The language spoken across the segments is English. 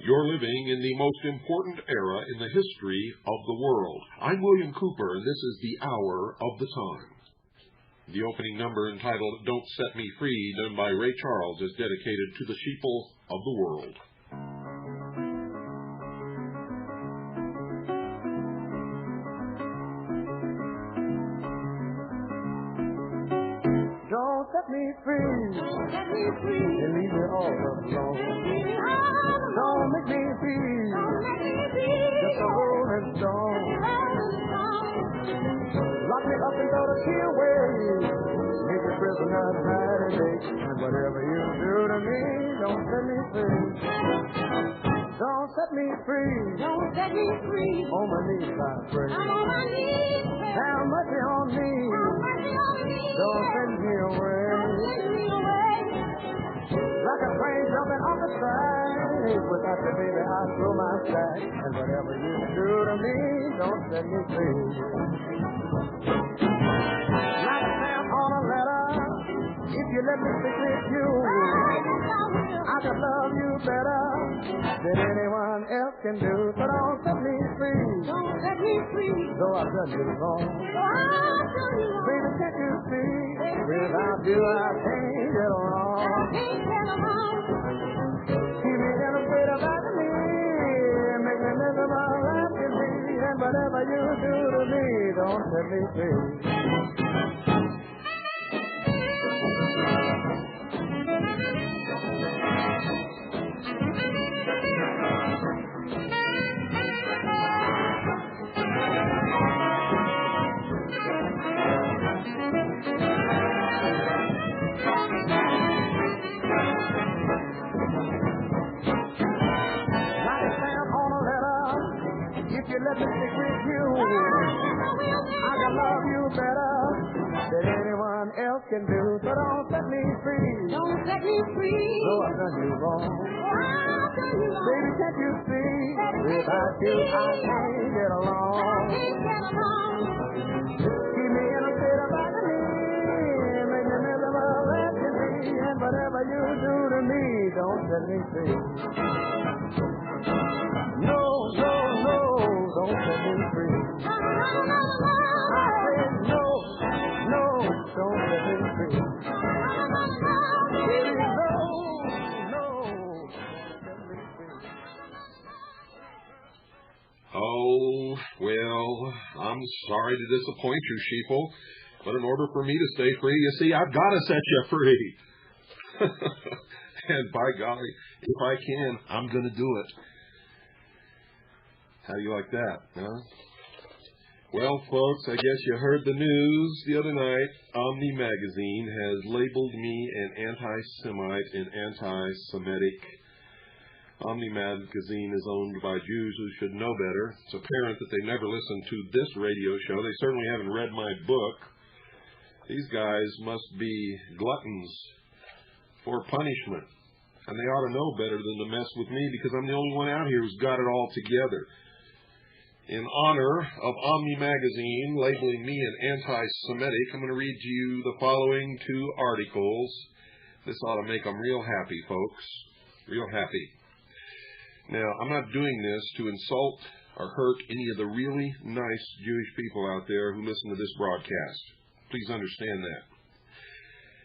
You're living in the most important era in the history of the world. I'm William Cooper, and this is the Hour of the Time. The opening number, entitled Don't Set Me Free, done by Ray Charles, is dedicated to the sheeple of the world. Don't set me free. Don't set me free. And leave me all alone. Don't make me feel. Don't make me feel. Just a rolling stone. Lock me up and throw the key away. Make a prisoner night and day. And whatever you do to me, don't set me free. Don't set me free. Don't set me free. On my knees I pray. I'm on my knees. Have mercy on me. Have mercy on me. Don't send me away. Don't send me away. Like a plane jumping off the track. Without you, baby, I throw my sack. And whatever you do to me, don't set me free. Like a stamp on a letter, if you let me stick with you, I can love you better than anyone else can do. So don't set me free. Don't set me free. Though I've done you wrong. Baby, can't you see? Without you, I can't get along. Keep me in a state of agony. Make me miserable, laugh at me. And whatever you do to me, don't set me free. Let me stick with you. I can love you better than anyone else can do. So don't set me free. Don't set me free. Though I've done you wrong. Baby, can't you see? Without you, I can't get along. Keep me in a state of agony. Make me miserable, let me be. And whatever you do to me, don't set me free. No, no, no. Don't set me free. I said no, no, don't set me free. Baby, no, no, don't set me free. Oh, well, I'm sorry to disappoint you, sheeple, but in order for me to stay free, you see, I've got to set you free. And by golly, if I can, I'm going to do it. How do you like that, huh? Well, folks, I guess you heard the news the other night. Omni magazine has labeled me an anti-Semite and anti-Semitic. Omni magazine is owned by Jews who should know better. It's apparent that they never listened to this radio show. They certainly haven't read my book. These guys must be gluttons for punishment. And they ought to know better than to mess with me, because I'm the only one out here who's got it all together. In honor of Omni magazine labeling me an anti-Semitic, I'm going to read to you the following two articles. This ought to make them real happy, folks. Real happy. Now, I'm not doing this to insult or hurt any of the really nice Jewish people out there who listen to this broadcast. Please understand that.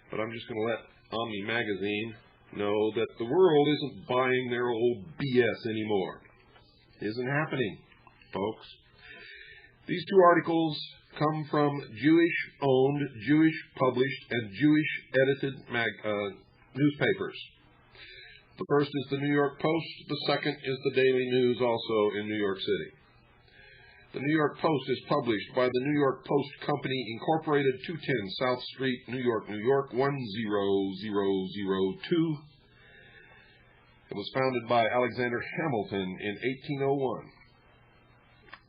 But I'm just going to let Omni magazine know that the world isn't buying their old BS anymore. It isn't happening, folks. These two articles come from Jewish-owned, Jewish-published, and Jewish-edited newspapers. The first is the New York Post. The second is the Daily News, also in New York City. The New York Post is published by the New York Post Company, Incorporated, 210 South Street, New York, New York, 10002. It was founded by Alexander Hamilton in 1801.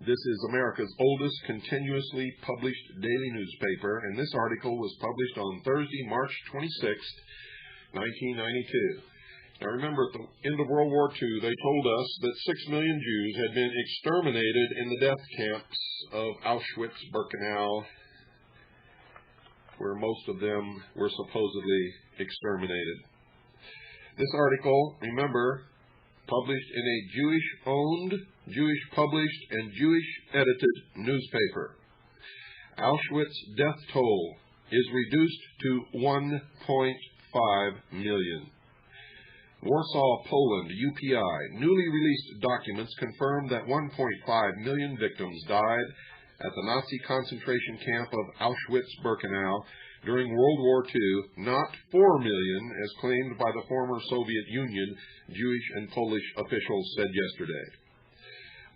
This is America's oldest continuously published daily newspaper, and this article was published on Thursday, March 26, 1992. Now remember, at the end of World War II, they told us that 6 million Jews had been exterminated in the death camps of Auschwitz-Birkenau, where most of them were supposedly exterminated. This article, remember, published in a Jewish-owned, Jewish-published, and Jewish-edited newspaper. Auschwitz death toll is reduced to 1.5 million. Warsaw, Poland, UPI, newly released documents confirm that 1.5 million victims died at the Nazi concentration camp of Auschwitz-Birkenau during World War II, not 4 million, as claimed by the former Soviet Union, Jewish and Polish officials said yesterday.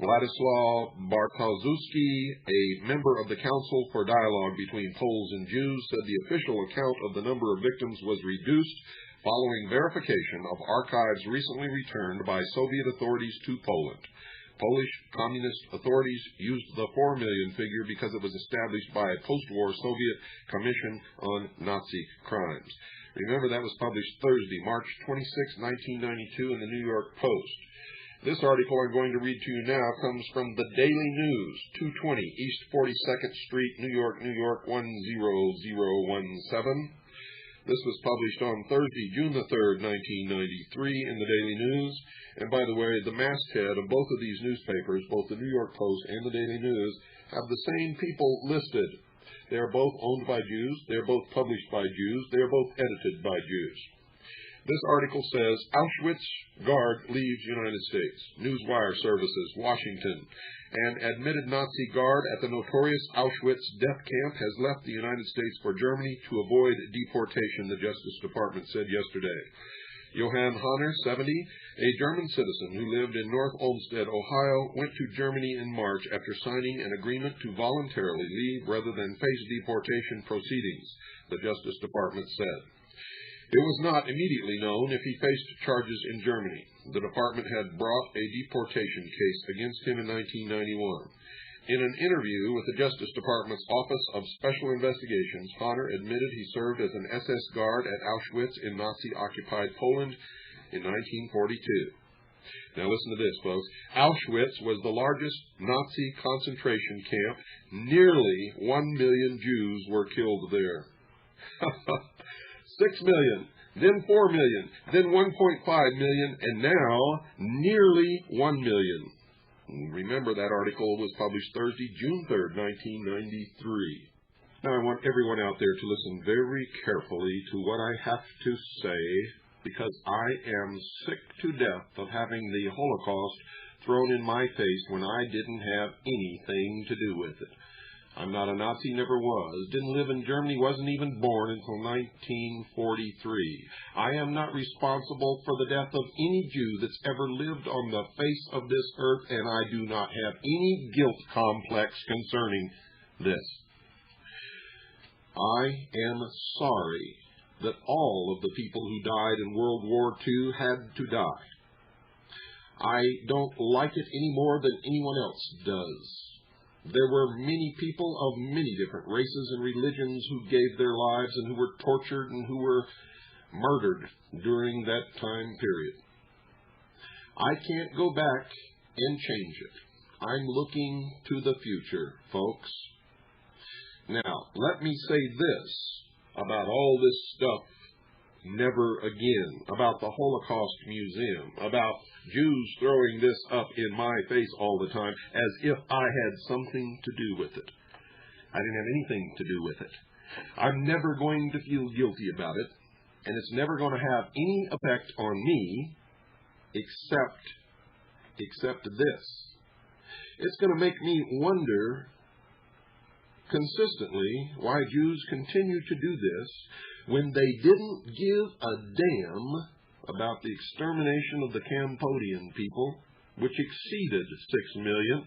Władysław Bartoszewski, a member of the Council for Dialogue between Poles and Jews, said the official account of the number of victims was reduced following verification of archives recently returned by Soviet authorities to Poland. Polish communist authorities used the 4 million figure because it was established by a post-war Soviet Commission on Nazi Crimes. Remember, that was published Thursday, March 26, 1992 in the New York Post. This article I'm going to read to you now comes from the Daily News, 220 East 42nd Street, New York, New York, 10017. This was published on Thursday, June the 3rd, 1993 in the Daily News. And by the way, the masthead of both of these newspapers, both the New York Post and the Daily News, have the same people listed. They are both owned by Jews. They are both published by Jews. They are both edited by Jews. This article says, Auschwitz guard leaves United States. Newswire Services, Washington. An admitted Nazi guard at the notorious Auschwitz death camp has left the United States for Germany to avoid deportation, the Justice Department said yesterday. Johann Hanner, 70, a German citizen who lived in North Olmsted, Ohio, went to Germany in March after signing an agreement to voluntarily leave rather than face deportation proceedings, the Justice Department said. It was not immediately known if he faced charges in Germany. The department had brought a deportation case against him in 1991. In an interview with the Justice Department's Office of Special Investigations, Hanner admitted he served as an SS guard at Auschwitz in Nazi-occupied Poland in 1942. Now listen to this, folks. Auschwitz was the largest Nazi concentration camp. Nearly 1 million Jews were killed there. 6 million, then 4 million, then 1.5 million, and now nearly 1 million. Remember, that article was published Thursday, June 3rd, 1993. Now, I want everyone out there to listen very carefully to what I have to say, because I am sick to death of having the Holocaust thrown in my face when I didn't have anything to do with it. I'm not a Nazi, never was. Didn't live in Germany, wasn't even born until 1943. I am not responsible for the death of any Jew that's ever lived on the face of this earth, and I do not have any guilt complex concerning this. I am sorry that all of the people who died in World War II had to die. I don't like it any more than anyone else does. There were many people of many different races and religions who gave their lives and who were tortured and who were murdered during that time period. I can't go back and change it. I'm looking to the future, folks. Now, let me say this about all this stuff, never again, about the Holocaust Museum, about Jews throwing this up in my face all the time as if I had something to do with it. I didn't have anything to do with it. I'm never going to feel guilty about it, and it's never going to have any effect on me except this. It's going to make me wonder consistently why Jews continue to do this when they didn't give a damn about the extermination of the Cambodian people, which exceeded 6 million,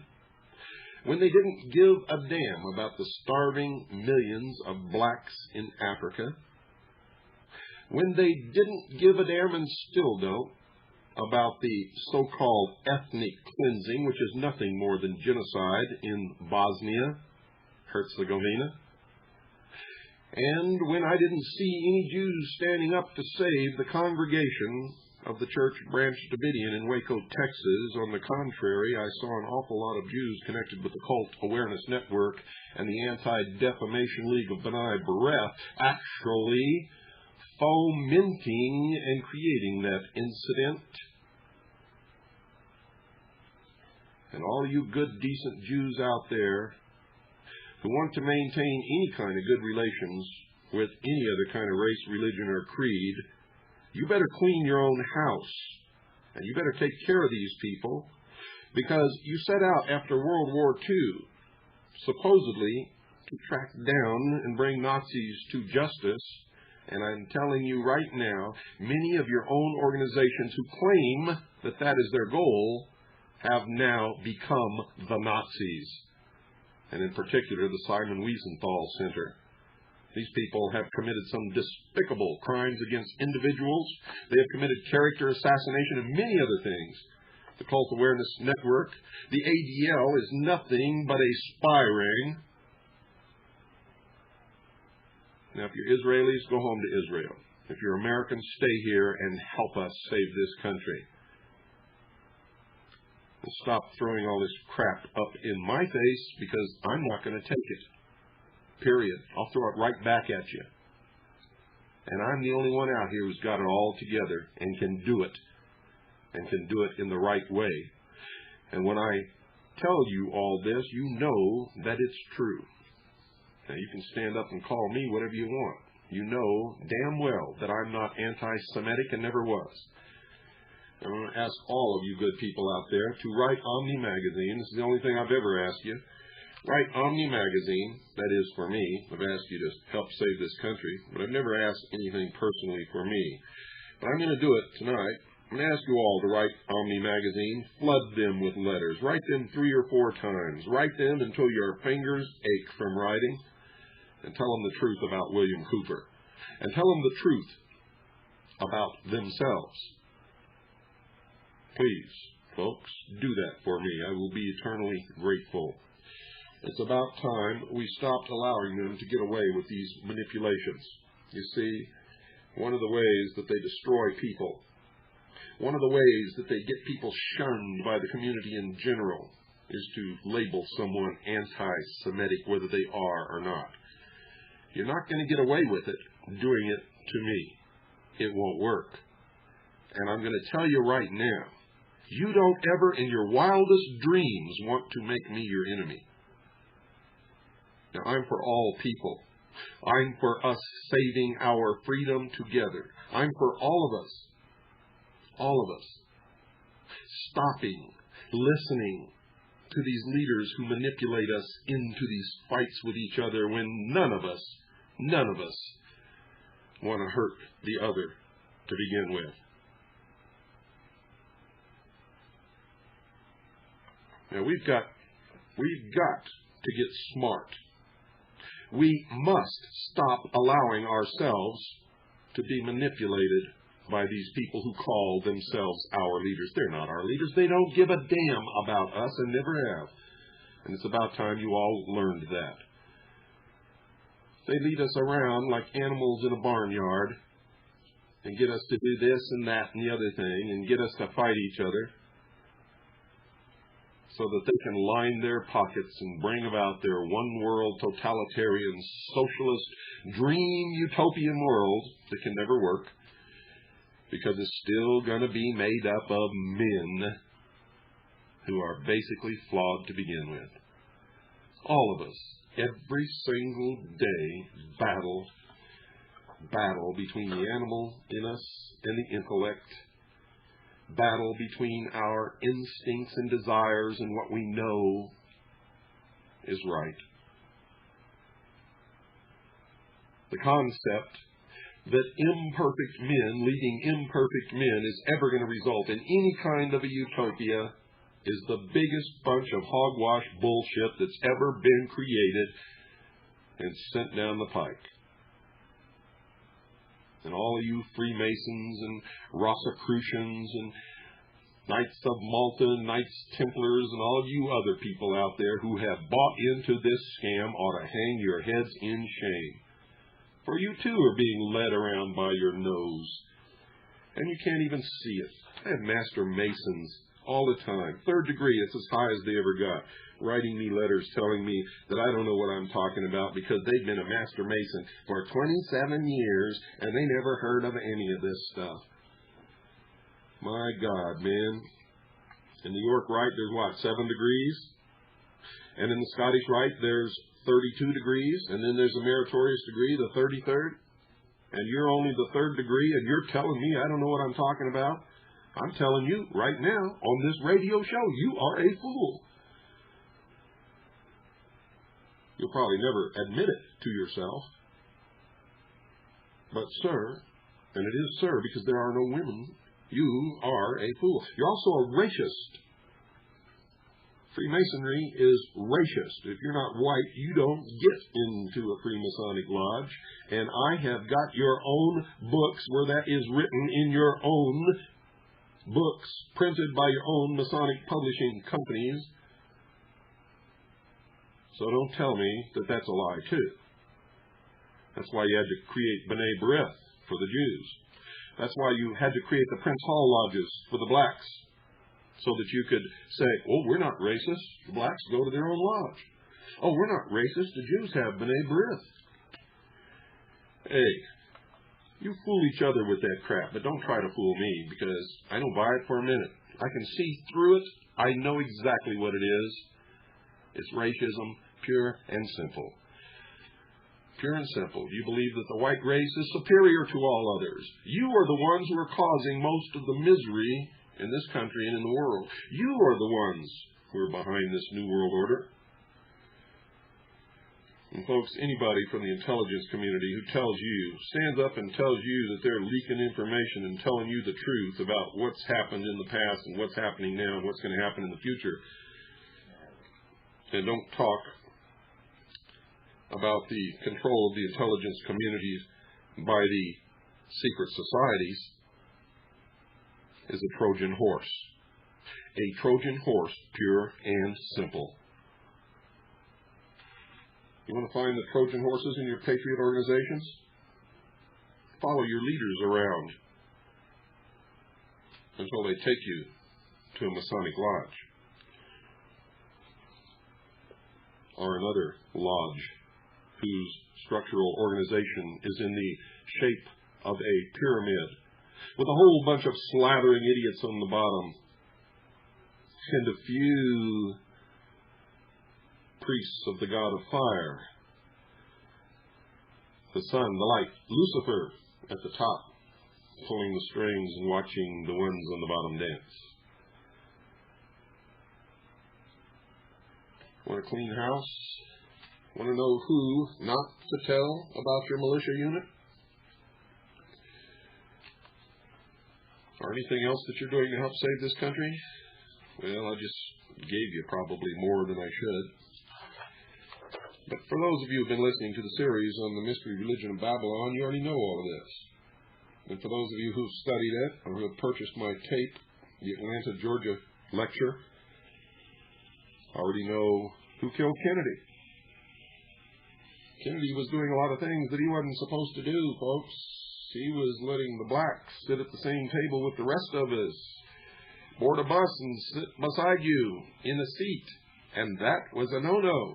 when they didn't give a damn about the starving millions of blacks in Africa, when they didn't give a damn and still don't about the so-called ethnic cleansing, which is nothing more than genocide in Bosnia, Herzegovina, and when I didn't see any Jews standing up to save the congregation of the Church Branch Davidian in Waco, Texas. On the contrary, I saw an awful lot of Jews connected with the Cult Awareness Network and the Anti-Defamation League of B'nai B'rith actually fomenting and creating that incident. And all you good, decent Jews out there who want to maintain any kind of good relations with any other kind of race, religion, or creed, you better clean your own house. And you better take care of these people, because you set out after World War II, supposedly, to track down and bring Nazis to justice. And I'm telling you right now, many of your own organizations who claim that that is their goal have now become the Nazis. And in particular, the Simon Wiesenthal Center. These people have committed some despicable crimes against individuals. They have committed character assassination and many other things. The Cult Awareness Network, the ADL, is nothing but a spy ring. Now, if you're Israelis, go home to Israel. If you're Americans, stay here and help us save this country. And stop throwing all this crap up in my face, because I'm not going to take it. Period. I'll throw it right back at you. And I'm the only one out here who's got it all together and can do it. And can do it in the right way. And when I tell you all this, you know that it's true. Now, you can stand up and call me whatever you want. You know damn well that I'm not anti-Semitic and never was. I'm going to ask all of you good people out there to write Omni magazine. This is the only thing I've ever asked you. Write Omni magazine, that is for me. I've asked you to help save this country, but I've never asked anything personally for me. But I'm going to do it tonight. I'm going to ask you all to write Omni magazine, flood them with letters. Write them 3 or 4 times. Write them until your fingers ache from writing, and tell them the truth about William Cooper. And tell them the truth about themselves. Please, folks, do that for me. I will be eternally grateful. It's about time we stopped allowing them to get away with these manipulations. You see, one of the ways that they destroy people, one of the ways that they get people shunned by the community in general, is to label someone anti-Semitic, whether they are or not. You're not going to get away with it doing it to me. It won't work. And I'm going to tell you right now, you don't ever in your wildest dreams want to make me your enemy. Now, I'm for all people. I'm for us saving our freedom together. I'm for all of us, stopping, listening to these leaders who manipulate us into these fights with each other when none of us want to hurt the other to begin with. Now, we've got to get smart. We must stop allowing ourselves to be manipulated by these people who call themselves our leaders. They're not our leaders. They don't give a damn about us and never have. And it's about time you all learned that. They lead us around like animals in a barnyard and get us to do this and that and the other thing and get us to fight each other, so that they can line their pockets and bring about their one-world, totalitarian, socialist, dream utopian world that can never work, because it's still going to be made up of men who are basically flawed to begin with. All of us, every single day, battle between the animal in us and the intellect, battle between our instincts and desires and what we know is right. the concept that imperfect men leading imperfect men is ever going to result in any kind of a utopia is the biggest bunch of hogwash bullshit that's ever been created and sent down the pike. And all of you Freemasons and Rosicrucians and Knights of Malta, Knights Templars, and all of you other people out there who have bought into this scam ought to hang your heads in shame. For you too are being led around by your nose. And you can't even see it. I have Master Masons all the time. 3rd degree, it's as high as they ever got. Writing me letters telling me that I don't know what I'm talking about because they've been a Master Mason for 27 years and they never heard of any of this stuff. My God, man. In the York Rite, there's what, 7 degrees? And in the Scottish Rite, there's 32 degrees, and then there's a meritorious degree, the 33rd, and you're only the 3rd degree, and you're telling me I don't know what I'm talking about? I'm telling you right now on this radio show, you are a fool. You'll probably never admit it to yourself. But, sir, and it is sir because there are no women, you are a fool. You're also a racist. Freemasonry is racist. If you're not white, you don't get into a Freemasonic lodge. And I have got your own books where that is written in your own books, printed by your own Masonic publishing companies. So don't tell me that that's a lie, too. That's why you had to create B'nai B'rith for the Jews. That's why you had to create the Prince Hall lodges for the blacks, so that you could say, oh, we're not racist. The blacks go to their own lodge. Oh, we're not racist. The Jews have B'nai B'rith. Hey, you fool each other with that crap, but don't try to fool me, because I don't buy it for a minute. I can see through it. I know exactly what it is. It's racism, pure and simple. Pure and simple. You believe that the white race is superior to all others. You are the ones who are causing most of the misery in this country and in the world. You are the ones who are behind this New World Order. And folks, anybody from the intelligence community who stands up and tells you that they're leaking information and telling you the truth about what's happened in the past and what's happening now and what's going to happen in the future, and don't talk about the control of the intelligence communities by the secret societies, is a Trojan horse. A Trojan horse, pure and simple. You want to find the Trojan horses in your patriot organizations? Follow your leaders around until they take you to a Masonic lodge or another lodge whose structural organization is in the shape of a pyramid with a whole bunch of slathering idiots on the bottom and a few priests of the god of fire, the sun, the light, Lucifer at the top, pulling the strings and watching the ones on the bottom dance. Want a clean house? Want to know who not to tell about your militia unit? Or anything else that you're doing to help save this country? Well, I just gave you probably more than I should. But for those of you who have been listening to the series on the mystery religion of Babylon, you already know all of this. And for those of you who've studied it or who have purchased my tape, the Atlanta, Georgia lecture, already know who killed Kennedy. Kennedy was doing a lot of things that he wasn't supposed to do, folks. He was letting the blacks sit at the same table with the rest of us, board a bus and sit beside you in a seat, and that was a no-no.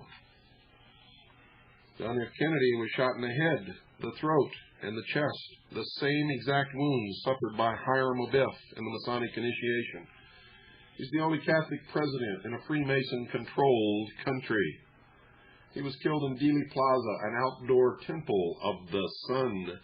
John F. Kennedy was shot in the head, the throat, and the chest, the same exact wounds suffered by Hiram Abiff in the Masonic initiation. He's the only Catholic president in a Freemason-controlled country. He was killed in Dealey Plaza, an outdoor temple of the sun,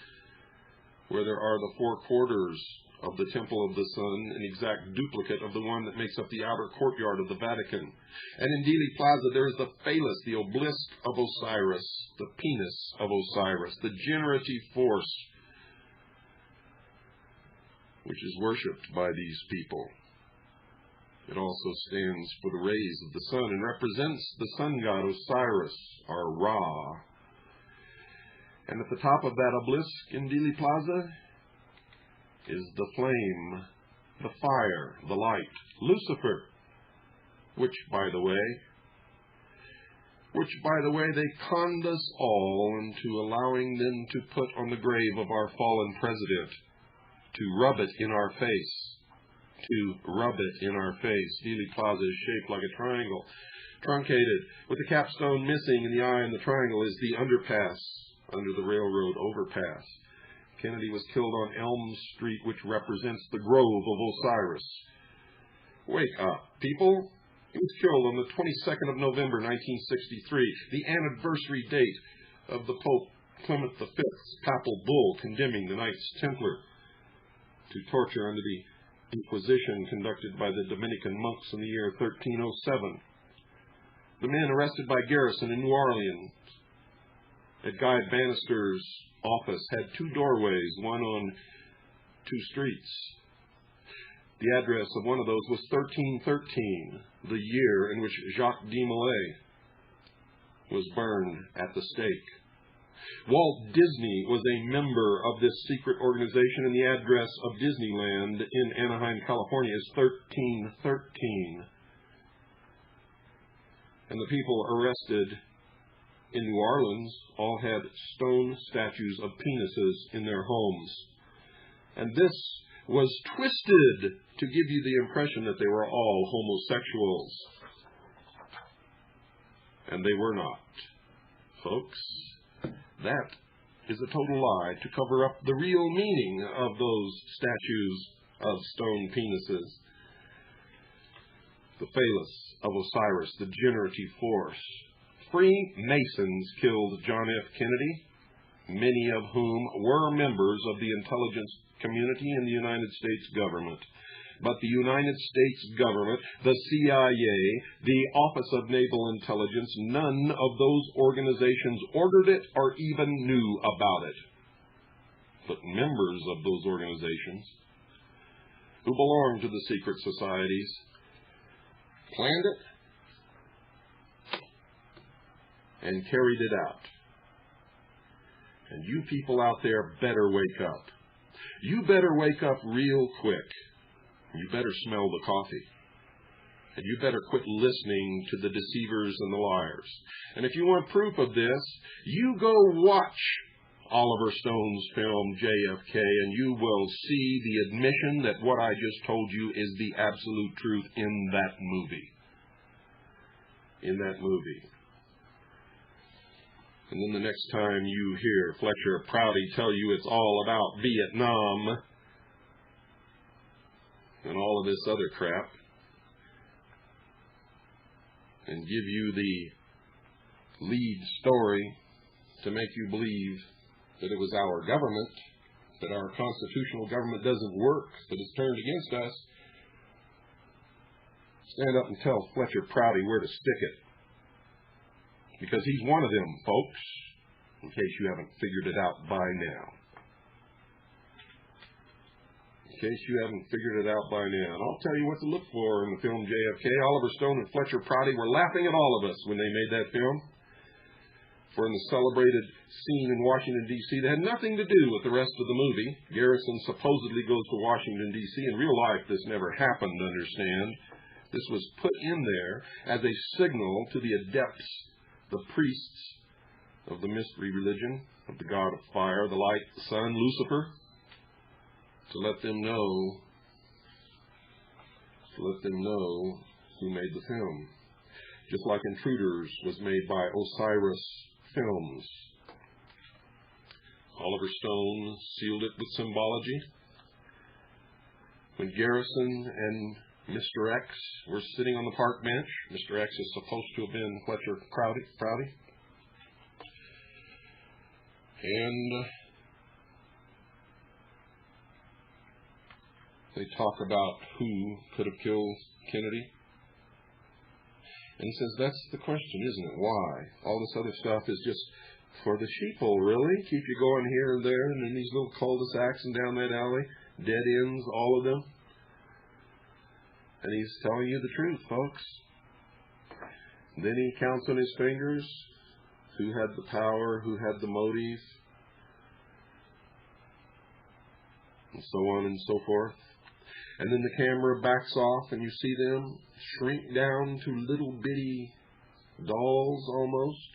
where there are the four quarters of the Temple of the Sun, an exact duplicate of the one that makes up the outer courtyard of the Vatican. And in Dealey Plaza there is the phallus, the obelisk of Osiris, the penis of Osiris, the generative force, which is worshipped by these people. It also stands for the rays of the sun and represents the sun god Osiris, or Ra. And at the top of that obelisk in Dealey Plaza is the flame, the fire, the light, Lucifer, which, by the way, they conned us all into allowing them to put on the grave of our fallen president, to rub it in our face. Dealey Plaza is shaped like a triangle, truncated, with the capstone missing, and the eye in the triangle is the underpass under the railroad overpass. Kennedy was killed on Elm Street, which represents the grove of Osiris. Wake up, people. He was killed on the 22nd of November, 1963, the anniversary date of the Pope Clement V's papal bull condemning the Knights Templar to torture under the Inquisition conducted by the Dominican monks in the year 1307. The men arrested by Garrison in New Orleans at Guy Bannister's office had two doorways, one on two streets. The address of one of those was 1313, the year in which Jacques de Molay was burned at the stake. Walt Disney was a member of this secret organization, and the address of Disneyland in Anaheim, California is 1313. And the people arrested in New Orleans all had stone statues of penises in their homes. And this was twisted to give you the impression that they were all homosexuals. And they were not, folks. That is a total lie to cover up the real meaning of those statues of stone penises. The phallus of Osiris, the generative force. Freemasons killed John F. Kennedy, many of whom were members of the intelligence community in the United States government. But the United States government, the CIA, the Office of Naval Intelligence, none of those organizations ordered it or even knew about it. But members of those organizations, who belonged to the secret societies, planned it and carried it out. And you people out there better wake up. You better wake up real quick. You better smell the coffee. And you better quit listening to the deceivers and the liars. And if you want proof of this, you go watch Oliver Stone's film JFK, and you will see the admission that what I just told you is the absolute truth in that movie. In that movie. And then the next time you hear Fletcher Prouty tell you it's all about Vietnam and all of this other crap, and give you the lead story to make you believe that it was our government, that our constitutional government doesn't work, that it's turned against us, stand up and tell Fletcher Prouty where to stick it. Because he's one of them, folks, in case you haven't figured it out by now. In case you haven't figured it out by now. And I'll tell you what to look for in the film JFK. Oliver Stone and Fletcher Prouty were laughing at all of us when they made that film. For in the celebrated scene in Washington, D.C., that had nothing to do with the rest of the movie. Garrison supposedly goes to Washington, D.C. In real life, this never happened, understand. This was put in there as a signal to the adepts, the priests of the mystery religion, of the god of fire, the light, the sun, Lucifer, to let them know who made the film. Just like Intruders was made by Osiris Films. Oliver Stone sealed it with symbology. When Garrison and Mr. X were sitting on the park bench, Mr. X is supposed to have been Fletcher Prouty. And they talk about who could have killed Kennedy. And he says, that's the question, isn't it? Why? All this other stuff is just for the sheeple, really. Keep you going here and there, and in these little cul-de-sacs and down that alley. Dead ends, all of them. And he's telling you the truth, folks. Then he counts on his fingers who had the power, who had the motive, and so on and so forth. And then the camera backs off and you see them shrink down to little bitty dolls almost.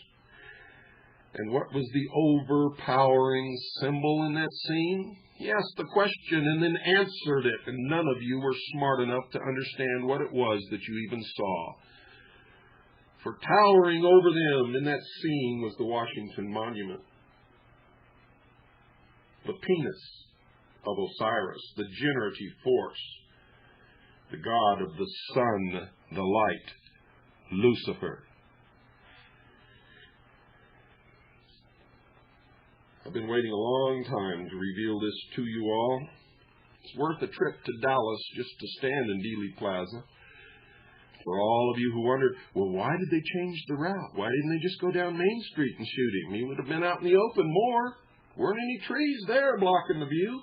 And what was the overpowering symbol in that scene? He asked the question and then answered it, and none of you were smart enough to understand what it was that you even saw. For towering over them in that scene was the Washington Monument. The penis of Osiris, the generative force, the god of the sun, the light, Lucifer. I've been waiting a long time to reveal this to you all. It's worth a trip to Dallas just to stand in Dealey Plaza. For all of you who wondered, well, why did they change the route? Why didn't they just go down Main Street and shoot him? He would have been out in the open more. Weren't any trees there blocking the view.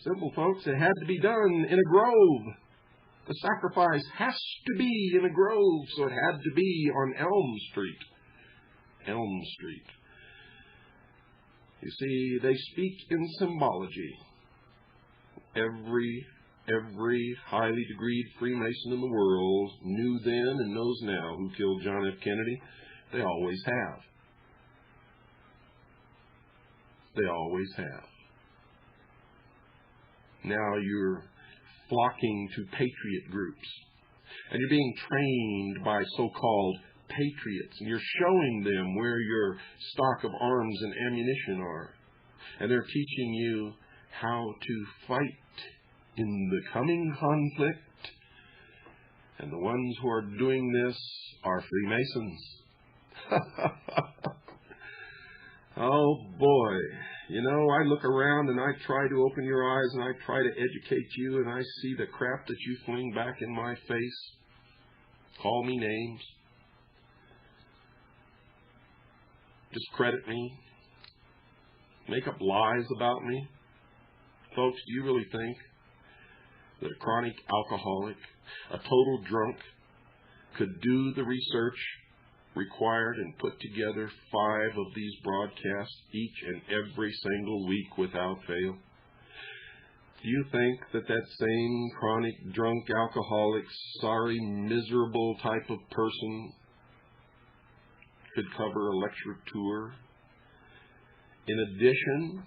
Simple, folks. It had to be done in a grove. The sacrifice has to be in a grove, so it had to be on Elm Street. Elm Street. You see, they speak in symbology. Every highly degreed Freemason in the world knew then and knows now who killed John F. Kennedy. They always have. They always have. Now you're flocking to patriot groups, and you're being trained by so-called patriots, and you're showing them where your stock of arms and ammunition are, and they're teaching you how to fight in the coming conflict, and the ones who are doing this are Freemasons. Oh boy, you know, I look around and I try to open your eyes and I try to educate you, and I see the crap that you fling back in my face. Call me names. Discredit me. Make up lies about me. Folks, do you really think that a chronic alcoholic, a total drunk, could do the research required and put together 5 of these broadcasts each and every single week without fail? Do you think that that same chronic drunk alcoholic, sorry, miserable type of person could cover a lecture tour in addition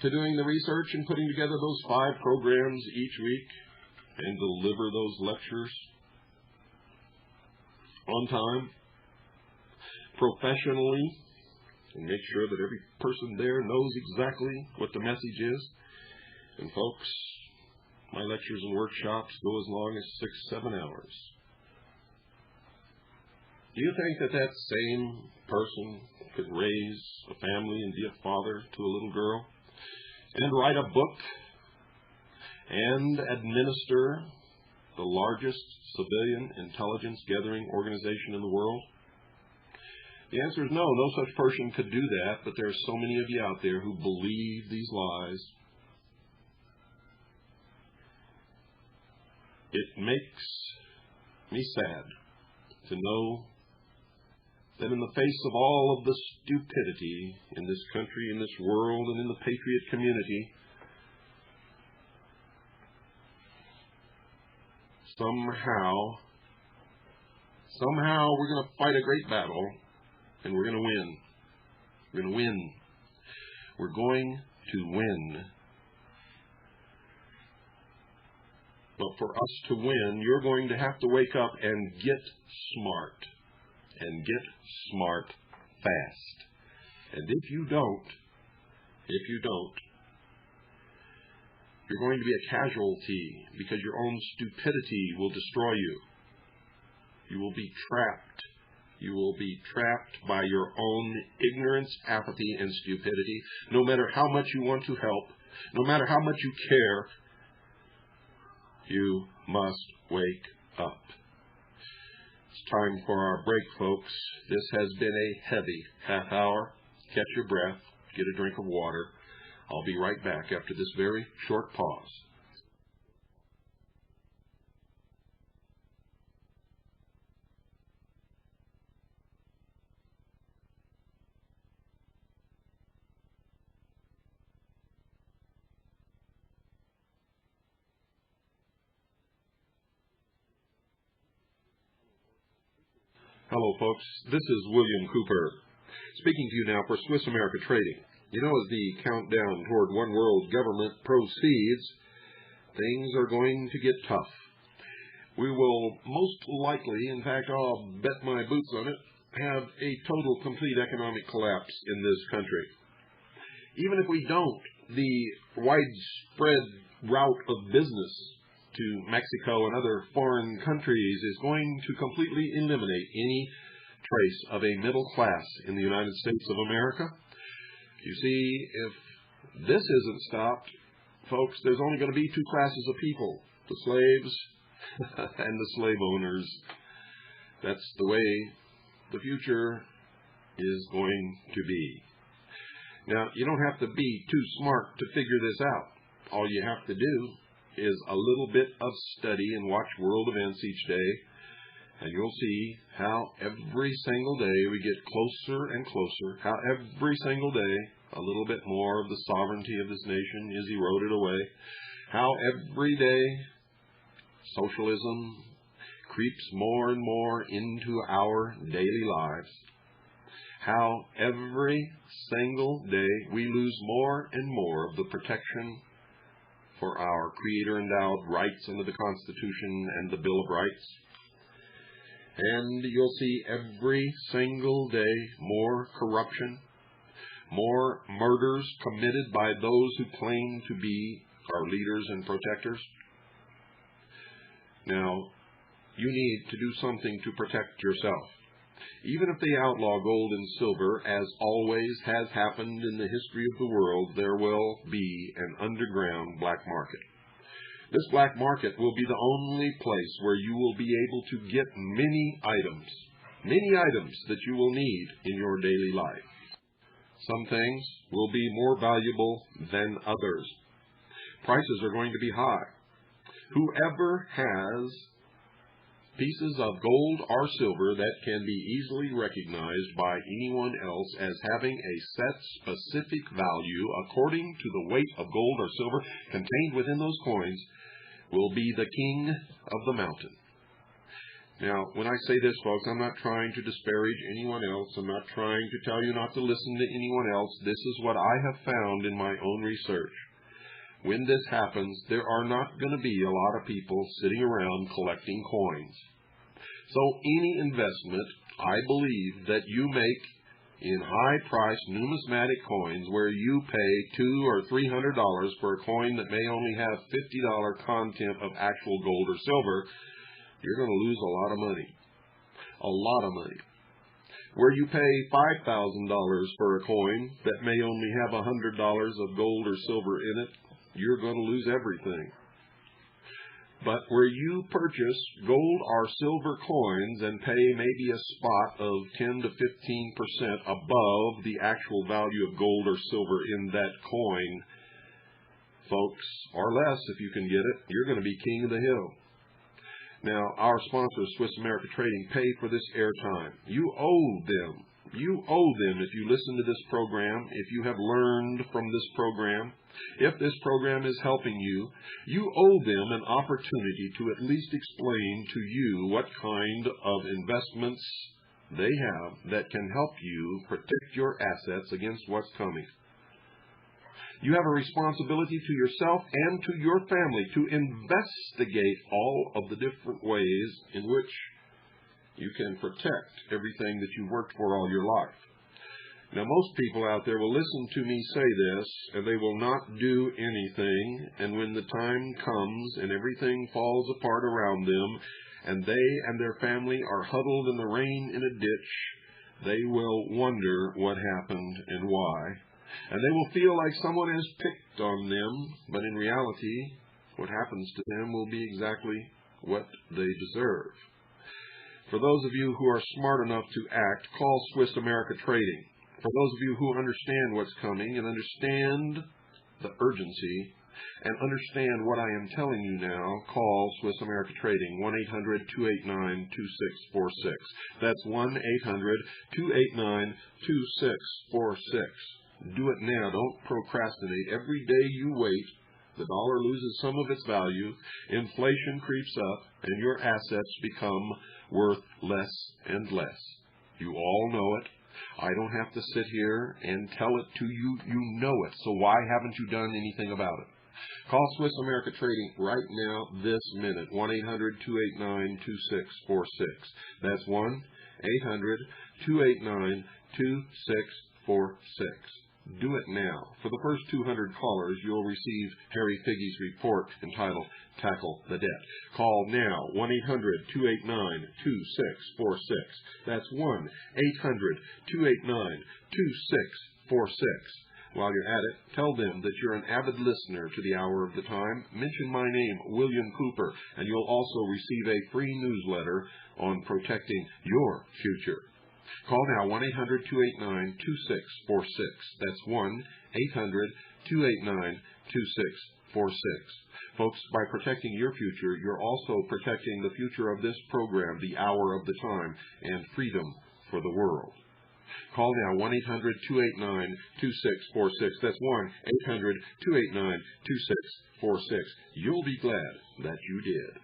to doing the research and putting together those 5 programs each week and deliver those lectures on time, professionally, and make sure that every person there knows exactly what the message is? And folks, my lectures and workshops go as long as 6-7 hours. Do you think that that same person could raise a family and be a father to a little girl and write a book and administer the largest civilian intelligence gathering organization in the world? The answer is no. No such person could do that, but there are so many of you out there who believe these lies. It makes me sad to know that in the face of all of the stupidity in this country, in this world, and in the patriot community, somehow we're going to fight a great battle, and we're going to win. We're going to win. We're going to win. But for us to win, you're going to have to wake up and get smart. And get smart fast. And if you don't, you're going to be a casualty, because your own stupidity will destroy you. You will be trapped. You will be trapped by your own ignorance, apathy, and stupidity. No matter how much you want to help, no matter how much you care, You must wake up. It's time for our break, folks. This has been a heavy half hour. Catch your breath. Get a drink of water. I'll be right back after this very short pause. Hello, folks. This is William Cooper, speaking to you now for Swiss America Trading. You know, as the countdown toward one world government proceeds, things are going to get tough. We will most likely, in fact, I'll bet my boots on it, have a total, complete economic collapse in this country. Even if we don't, the widespread route of business to Mexico and other foreign countries is going to completely eliminate any trace of a middle class in the United States of America. You see, if this isn't stopped, folks, there's only going to be two classes of people, the slaves and the slave owners. That's the way the future is going to be. Now, you don't have to be too smart to figure this out. All you have to do is a little bit of study and watch world events each day, and you'll see how every single day we get closer and closer, how every single day a little bit more of the sovereignty of this nation is eroded away, how every day socialism creeps more and more into our daily lives, how every single day we lose more and more of the protection for our Creator-endowed rights under the Constitution and the Bill of Rights. And you'll see every single day more corruption, more murders committed by those who claim to be our leaders and protectors. Now, you need to do something to protect yourself. Even if they outlaw gold and silver, as always has happened in the history of the world, there will be an underground black market. This black market will be the only place where you will be able to get many items that you will need in your daily life. Some things will be more valuable than others. Prices are going to be high. Whoever has pieces of gold or silver that can be easily recognized by anyone else as having a set specific value according to the weight of gold or silver contained within those coins will be the king of the mountain. Now, when I say this, folks, I'm not trying to disparage anyone else. I'm not trying to tell you not to listen to anyone else. This is what I have found in my own research. When this happens, there are not going to be a lot of people sitting around collecting coins. So any investment, I believe, that you make in high-priced numismatic coins where you pay $200 or $300 for a coin that may only have $50 content of actual gold or silver, you're going to lose a lot of money. A lot of money. Where you pay $5,000 for a coin that may only have $100 of gold or silver in it, you're going to lose everything. But where you purchase gold or silver coins and pay maybe a spot of 10 to 15% above the actual value of gold or silver in that coin, folks, or less if you can get it, you're going to be king of the hill. Now, our sponsors, Swiss America Trading, pay for this airtime. You owe them. You owe them if you listen to this program, if you have learned from this program. If this program is helping you, you owe them an opportunity to at least explain to you what kind of investments they have that can help you protect your assets against what's coming. You have a responsibility to yourself and to your family to investigate all of the different ways in which you can protect everything that you've worked for all your life. Now, most people out there will listen to me say this, and they will not do anything, and when the time comes and everything falls apart around them, and they and their family are huddled in the rain in a ditch, they will wonder what happened and why. And they will feel like someone has picked on them, but in reality, what happens to them will be exactly what they deserve. For those of you who are smart enough to act, call Swiss America Trading. For those of you who understand what's coming and understand the urgency and understand what I am telling you now, call Swiss America Trading, 1-800-289-2646. That's 1-800-289-2646. Do it now. Don't procrastinate. Every day you wait, the dollar loses some of its value, inflation creeps up, and your assets become worth less and less. You all know it. I don't have to sit here and tell it to you. You know it. So why haven't you done anything about it? Call Swiss America Trading right now, this minute, 1-800-289-2646. That's 1-800-289-2646. Do it now. For the first 200 callers, you'll receive Harry Figge's report entitled Tackle the Debt. Call now, 1-800-289-2646. That's 1-800-289-2646. While you're at it, tell them that you're an avid listener to the Hour of the Time. Mention my name, William Cooper, and you'll also receive a free newsletter on protecting your future. Call now, 1-800-289-2646. That's 1-800-289-2646. Folks, by protecting your future, you're also protecting the future of this program, the Hour of the Time, and freedom for the world. Call now, 1-800-289-2646. That's 1-800-289-2646. You'll be glad that you did.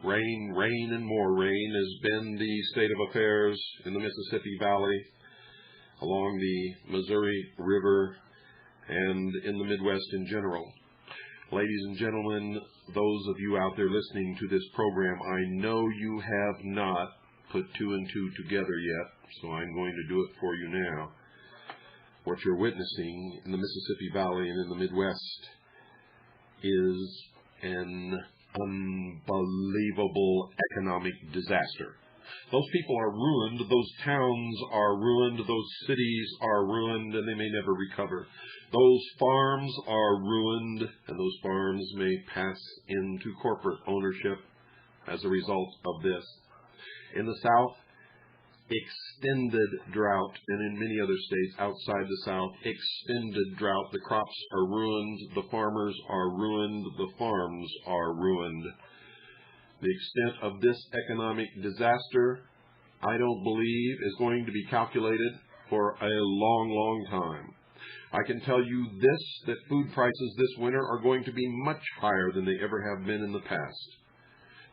Rain, rain, and more rain has been the state of affairs in the Mississippi Valley, along the Missouri River, and in the Midwest in general. Ladies and gentlemen, those of you out there listening to this program, I know you have not put two and two together yet, so I'm going to do it for you now. What you're witnessing in the Mississippi Valley and in the Midwest is an unbelievable economic disaster. Those people are ruined, those towns are ruined, those cities are ruined, and they may never recover. Those farms are ruined, and those farms may pass into corporate ownership as a result of this. In the South, extended drought, and in many other states outside the South, extended drought. The crops are ruined, the farmers are ruined, the farms are ruined. The extent of this economic disaster, I don't believe, is going to be calculated for a long, long time. I can tell you this, that food prices this winter are going to be much higher than they ever have been in the past.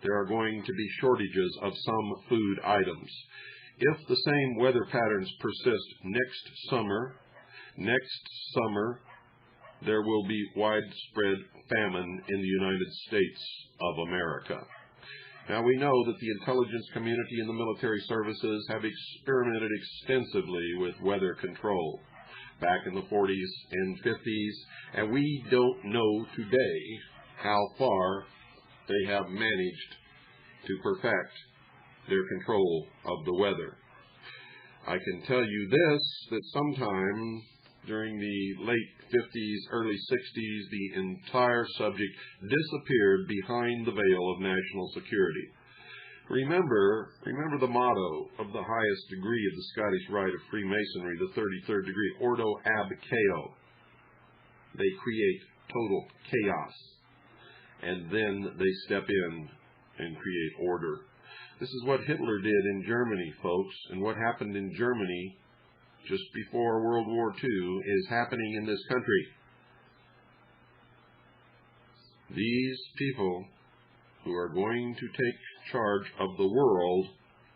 There are going to be shortages of some food items. If the same weather patterns persist next summer, there will be widespread famine in the United States of America. Now, we know that the intelligence community and the military services have experimented extensively with weather control back in the 40s and 50s, and we don't know today how far they have managed to perfect their control of the weather. I can tell you this, that sometime during the late 50s, early 60s, the entire subject disappeared behind the veil of national security. Remember the motto of the highest degree of the Scottish Rite of Freemasonry, the 33rd degree, Ordo ab Chaos. They create total chaos, and then they step in and create order. This is what Hitler did in Germany, folks, and what happened in Germany just before World War II is happening in this country. These people who are going to take charge of the world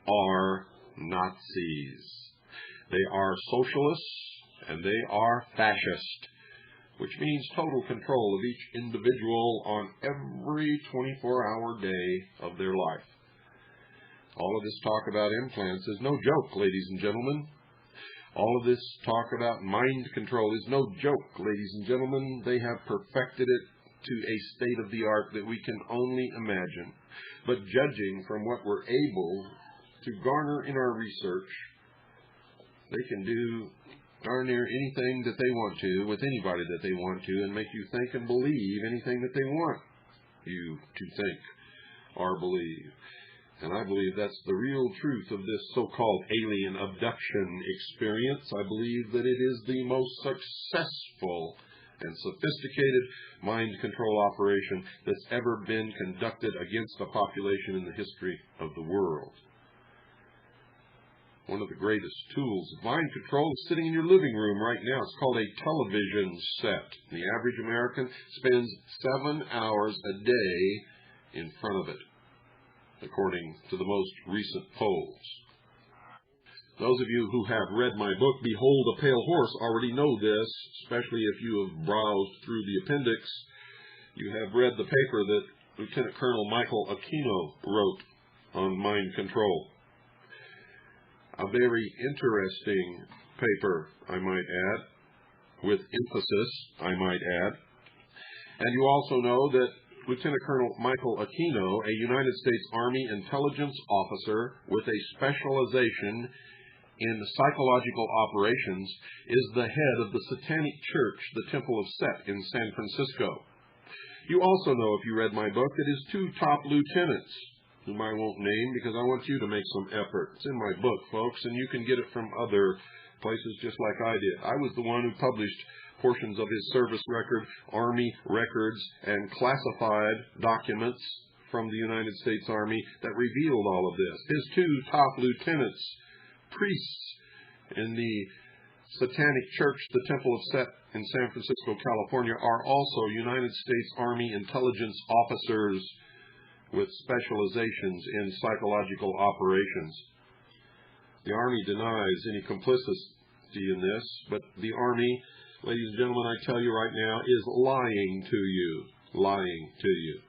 are Nazis. They are socialists and they are fascist, which means total control of each individual on every 24-hour day of their life. All of this talk about implants is no joke, ladies and gentlemen. All of this talk about mind control is no joke, ladies and gentlemen. They have perfected it to a state of the art that we can only imagine. But judging from what we're able to garner in our research, they can do darn near anything that they want to with anybody that they want to and make you think and believe anything that they want you to think or believe. And I believe that's the real truth of this so-called alien abduction experience. I believe that it is the most successful and sophisticated mind control operation that's ever been conducted against a population in the history of the world. One of the greatest tools of mind control is sitting in your living room right now. It's called a television set. The average American spends 7 hours a day in front of it, according to the most recent polls. Those of you who have read my book, Behold a Pale Horse, already know this, especially if you have browsed through the appendix. You have read the paper that Lieutenant Colonel Michael Aquino wrote on mind control. A very interesting paper, I might add, with emphasis, I might add. And you also know that Lieutenant Colonel Michael Aquino, a United States Army intelligence officer with a specialization in psychological operations, is the head of the Satanic Church, the Temple of Set in San Francisco. You also know, if you read my book, that his 2 top lieutenants, whom I won't name because I want you to make some effort. It's in my book, folks, and you can get it from other places just like I did. I was the one who published portions of his service record, Army records, and classified documents from the United States Army that revealed all of this. His 2 top lieutenants, priests in the Satanic Church, the Temple of Set in San Francisco, California, are also United States Army intelligence officers with specializations in psychological operations. The Army denies any complicity in this, but the Army, ladies and gentlemen, I tell you right now, is lying to you. Lying to you.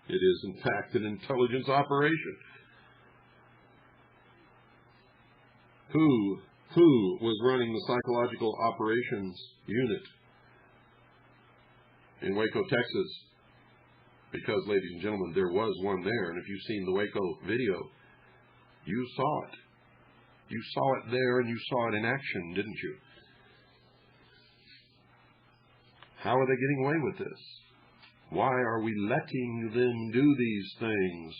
It is, in fact, an intelligence operation. Who was running the psychological operations unit in Waco, Texas? Because, ladies and gentlemen, there was one there, and if you've seen the Waco video, you saw it. You saw it there, and you saw it in action, didn't you? How are they getting away with this? Why are we letting them do these things?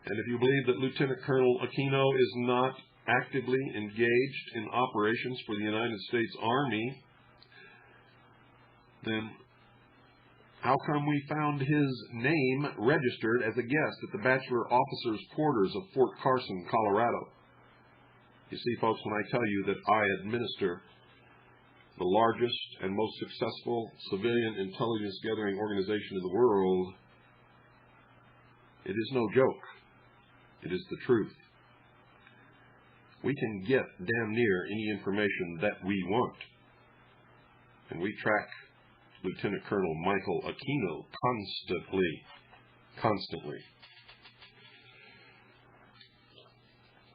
And if you believe that Lieutenant Colonel Aquino is not actively engaged in operations for the United States Army, then how come we found his name registered as a guest at the Bachelor Officers' Quarters of Fort Carson, Colorado? You see, folks, when I tell you that I administer the largest and most successful civilian intelligence gathering organization in the world, it is no joke. It is the truth. We can get damn near any information that we want. And we track Lieutenant Colonel Michael Aquino constantly.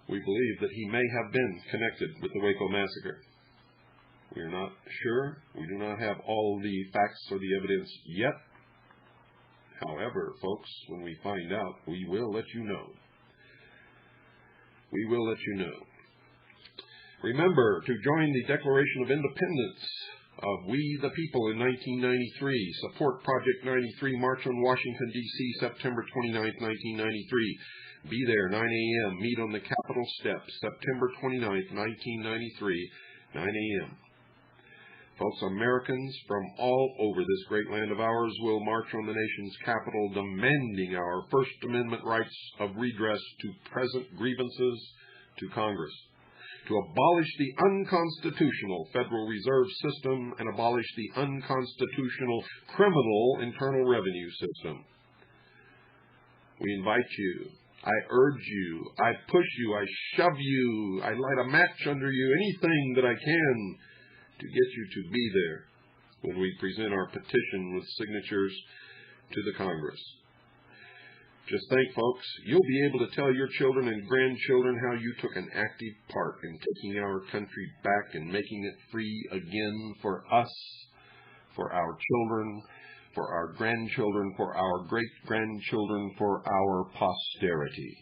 We believe that he may have been connected with the Waco massacre. We are not sure. We do not have all the facts or the evidence yet. However, folks, when we find out, we will let you know. We will let you know. Remember to join the Declaration of Independence of We the People in 1993. Support Project 93 March on Washington, D.C., September 29, 1993. Be there, 9 a.m. Meet on the Capitol steps, September 29, 1993, 9 a.m. Folks, Americans from all over this great land of ours will march on the nation's capital demanding our First Amendment rights of redress to present grievances to Congress, to abolish the unconstitutional Federal Reserve System and abolish the unconstitutional criminal Internal Revenue System. We invite you, I urge you, I push you, I shove you, I light a match under you, anything that I can to get you to be there when we present our petition with signatures to the Congress. Just think, folks, you'll be able to tell your children and grandchildren how you took an active part in taking our country back and making it free again for us, for our children, for our grandchildren, for our great-grandchildren, for our posterity.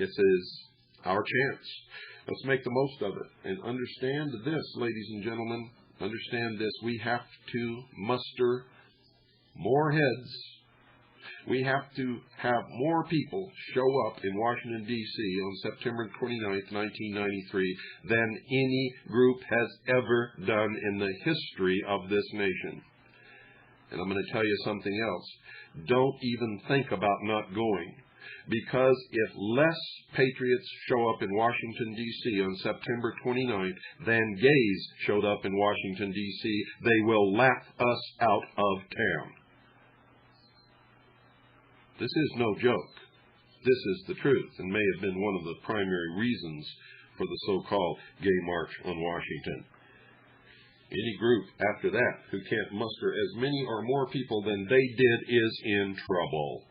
This is our chance. Let's make the most of it. And understand this, ladies and gentlemen, understand this. We have to muster more heads. We have to have more people show up in Washington, D.C. on September 29, 1993 than any group has ever done in the history of this nation. And I'm going to tell you something else. Don't even think about not going. Because if less patriots show up in Washington, D.C. on September 29th than gays showed up in Washington, D.C., they will laugh us out of town. This is no joke. This is the truth and may have been one of the primary reasons for the so-called Gay March on Washington. Any group after that who can't muster as many or more people than they did is in trouble.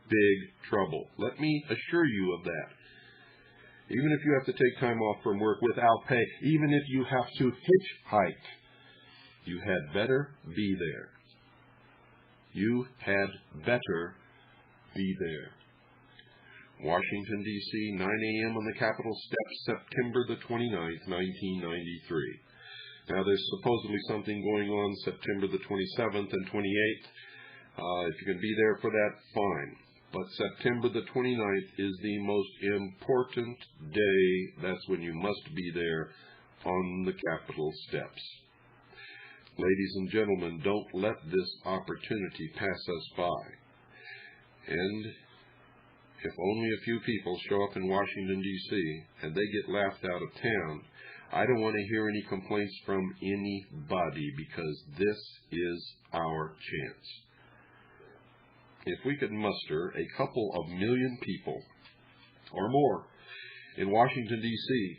Big trouble. Let me assure you of that. Even if you have to take time off from work without pay, even if you have to hitchhike, you had better be there. You had better be there. Washington, D.C., 9 a.m. on the Capitol steps, September the 29th, 1993. Now, there's supposedly something going on September the 27th and 28th. If you can be there for that, fine. But September the 29th is the most important day. That's when you must be there on the Capitol steps. Ladies and gentlemen, don't let this opportunity pass us by. And if only a few people show up in Washington, D.C., and they get laughed out of town, I don't want to hear any complaints from anybody, because this is our chance. If we could muster a couple of million people or more in Washington, D.C.,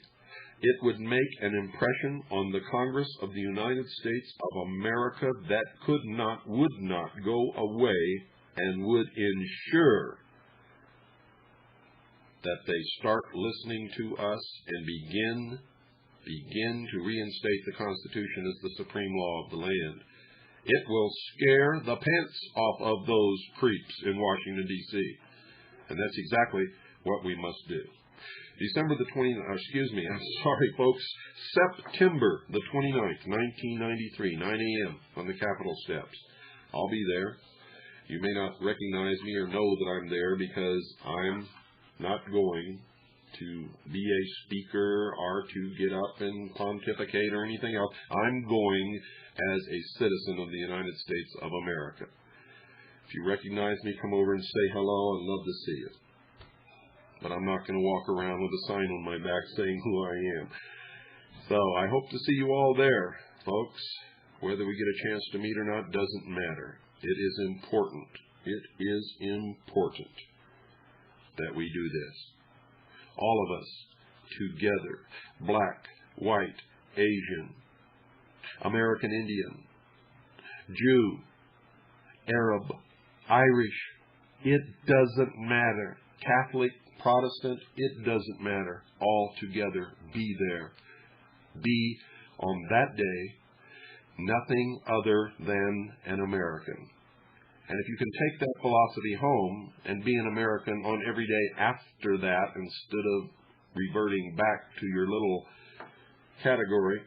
it would make an impression on the Congress of the United States of America that would not go away and would ensure that they start listening to us and begin to reinstate the Constitution as the supreme law of the land. It will scare the pants off of those creeps in Washington, D.C. And that's exactly what we must do. September the 29th, 1993, 9 a.m. on the Capitol steps. I'll be there. You may not recognize me or know that I'm there because I'm not going to be a speaker or to get up and pontificate or anything else. I'm going as a citizen of the United States of America. If you recognize me, come over and say hello. I'd love to see you. But I'm not going to walk around with a sign on my back saying who I am. So I hope to see you all there, folks. Whether we get a chance to meet or not doesn't matter. It is important. It is important that we do this. All of us together, black, white, Asian, American Indian, Jew, Arab, Irish, it doesn't matter. Catholic, Protestant, it doesn't matter. All together, be there. Be, on that day, nothing other than an American. And if you can take that philosophy home and be an American on every day after that instead of reverting back to your little category,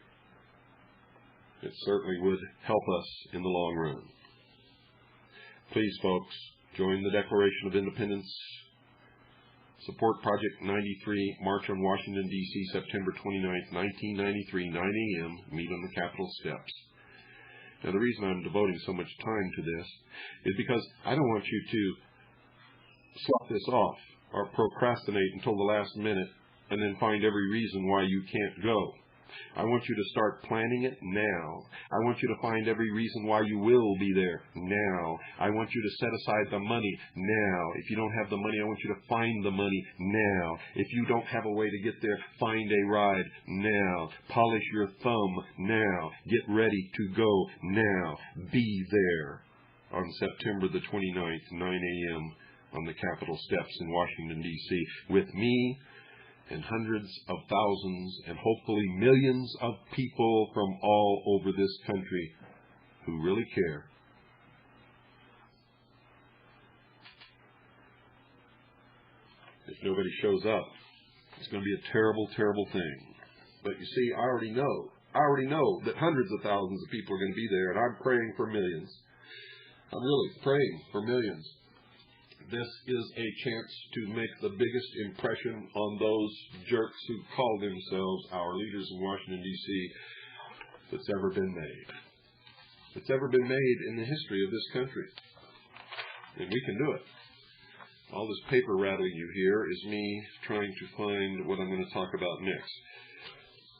it certainly would help us in the long run. Please, folks, join the Declaration of Independence. Support Project 93, March on Washington, D.C., September 29th, 1993, 9 a.m., meet on the Capitol steps. Now, the reason I'm devoting so much time to this is because I don't want you to slough this off or procrastinate until the last minute and then find every reason why you can't go. I want you to start planning it now. I want you to find every reason why you will be there now. I want you to set aside the money now. If you don't have the money, I want you to find the money now. If you don't have a way to get there, find a ride now. Polish your thumb now. Get ready to go now. Be there on September the 29th, 9 a.m. on the Capitol steps in Washington, D.C. with me and hundreds of thousands and hopefully millions of people from all over this country who really care. If nobody shows up, it's going to be a terrible, terrible thing. But you see, I already know that hundreds of thousands of people are going to be there, and I'm praying for millions. I'm really praying for millions. This is a chance to make the biggest impression on those jerks who call themselves our leaders in Washington, D.C. that's ever been made. It's ever been made in the history of this country. And we can do it. All this paper rattling you hear is me trying to find what I'm going to talk about next.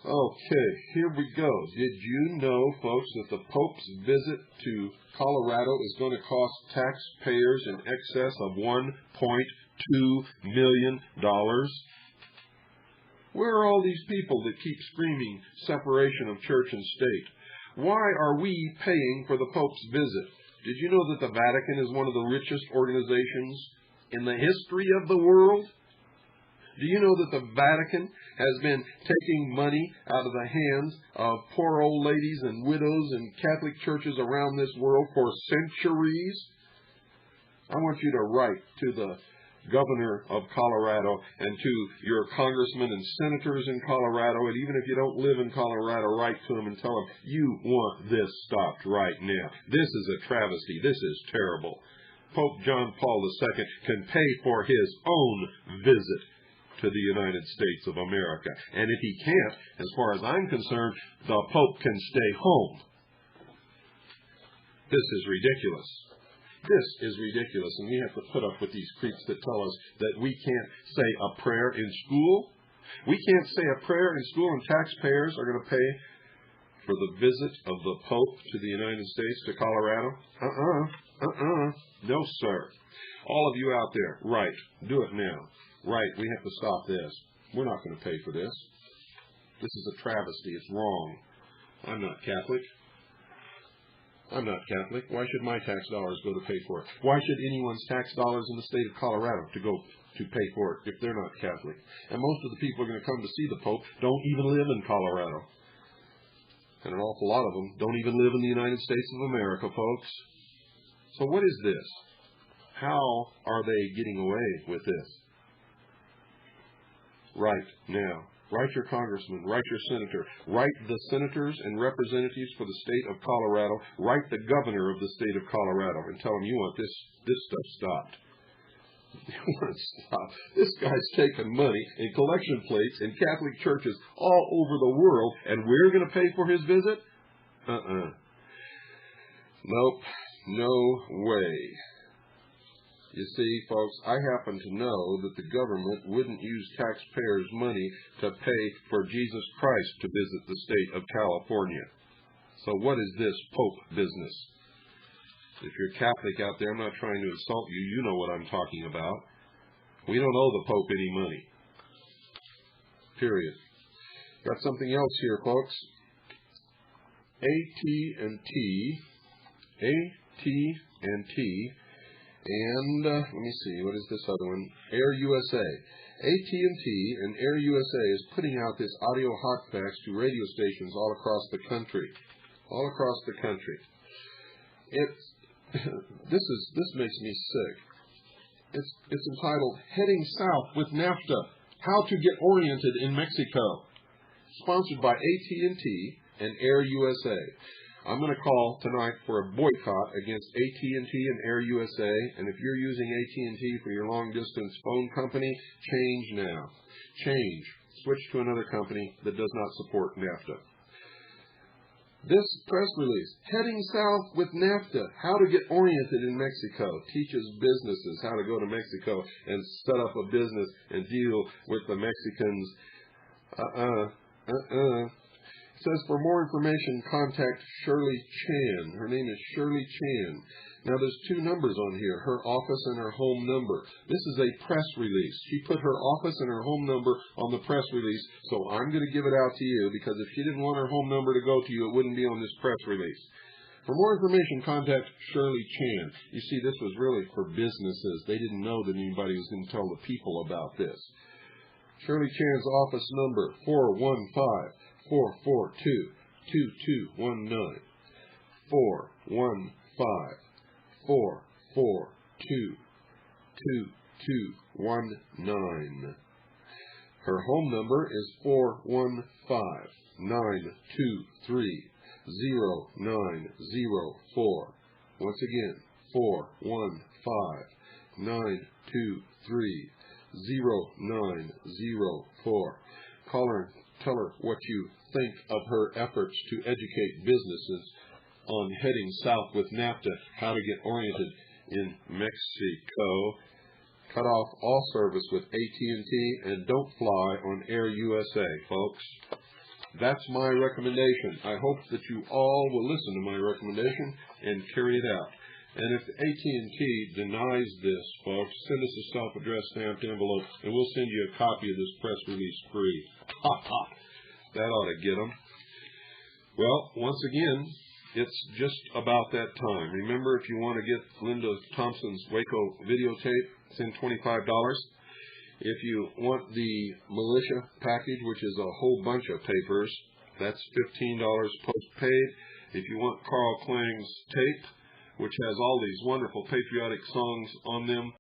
Okay, here we go. Did you know, folks, that the Pope's visit to Colorado is going to cost taxpayers in excess of $1.2 million? Where are all these people that keep screaming separation of church and state? Why are we paying for the Pope's visit? Did you know that the Vatican is one of the richest organizations in the history of the world? Do you know that the Vatican has been taking money out of the hands of poor old ladies and widows and Catholic churches around this world for centuries? I want you to write to the governor of Colorado and to your congressmen and senators in Colorado, and even if you don't live in Colorado, write to them and tell them, you want this stopped right now. This is a travesty. This is terrible. Pope John Paul II can pay for his own visit to the United States of America. And if he can't, as far as I'm concerned, the Pope can stay home. This is ridiculous. This is ridiculous, and we have to put up with these creeps that tell us that we can't say a prayer in school. We can't say a prayer in school, and taxpayers are going to pay for the visit of the Pope to the United States, to Colorado. No, sir. All of you out there, right, do it now. Right, we have to stop this. We're not going to pay for this. This is a travesty. It's wrong. I'm not Catholic. Why should my tax dollars go to pay for it? Why should anyone's tax dollars in the state of Colorado to go to pay for it if they're not Catholic? And most of the people who are going to come to see the Pope don't even live in Colorado. And an awful lot of them don't even live in the United States of America, folks. So what is this? How are they getting away with this? Right now, write your congressman, write your senator, write the senators and representatives for the state of Colorado, write the governor of the state of Colorado, and tell them you want this stuff stopped. You want to stop. This guy's taking money in collection plates in Catholic churches all over the world, and we're going to pay for his visit? Nope. No way. You see, folks, I happen to know that the government wouldn't use taxpayers' money to pay for Jesus Christ to visit the state of California. So what is this Pope business? If you're Catholic out there, I'm not trying to insult you. You know what I'm talking about. We don't owe the Pope any money. Period. Got something else here, folks. AT&T, and let me see, what is this other one? Air USA. AT&T and Air USA is putting out this audio hotfax to radio stations all across the country. All across the country. This makes me sick. It's entitled "Heading South with NAFTA: How to Get Oriented in Mexico." Sponsored by AT&T and Air USA. I'm going to call tonight for a boycott against AT&T and Air USA, and if you're using AT&T for your long-distance phone company, change now. Change. Switch to another company that does not support NAFTA. This press release, "Heading South with NAFTA, How to Get Oriented in Mexico," teaches businesses how to go to Mexico and set up a business and deal with the Mexicans. It says, for more information, contact Shirley Chan. Her name is Shirley Chan. Now, there's two numbers on here, her office and her home number. This is a press release. She put her office and her home number on the press release, so I'm going to give it out to you, because if she didn't want her home number to go to you, it wouldn't be on this press release. For more information, contact Shirley Chan. You see, this was really for businesses. They didn't know that anybody was going to tell the people about this. Shirley Chan's office number, 415-442-2219. 415-442-2219. Her home number is 415-923-0904. Once again, 415-923-0904. Call her and tell her what you think of her efforts to educate businesses on heading south with NAFTA, how to get oriented in Mexico. Cut off all service with AT&T and don't fly on Air USA, folks. That's my recommendation. I hope that you all will listen to my recommendation and carry it out. And if AT&T denies this, folks, send us a self-addressed stamped envelope, and we'll send you a copy of this press release free. Ha ha! That ought to get them. Well, once again, it's just about that time. Remember, if you want to get Linda Thompson's Waco videotape, send $25. If you want the militia package, which is a whole bunch of papers, that's $15 post-paid. If you want Carl Klang's tape, which has all these wonderful patriotic songs on them,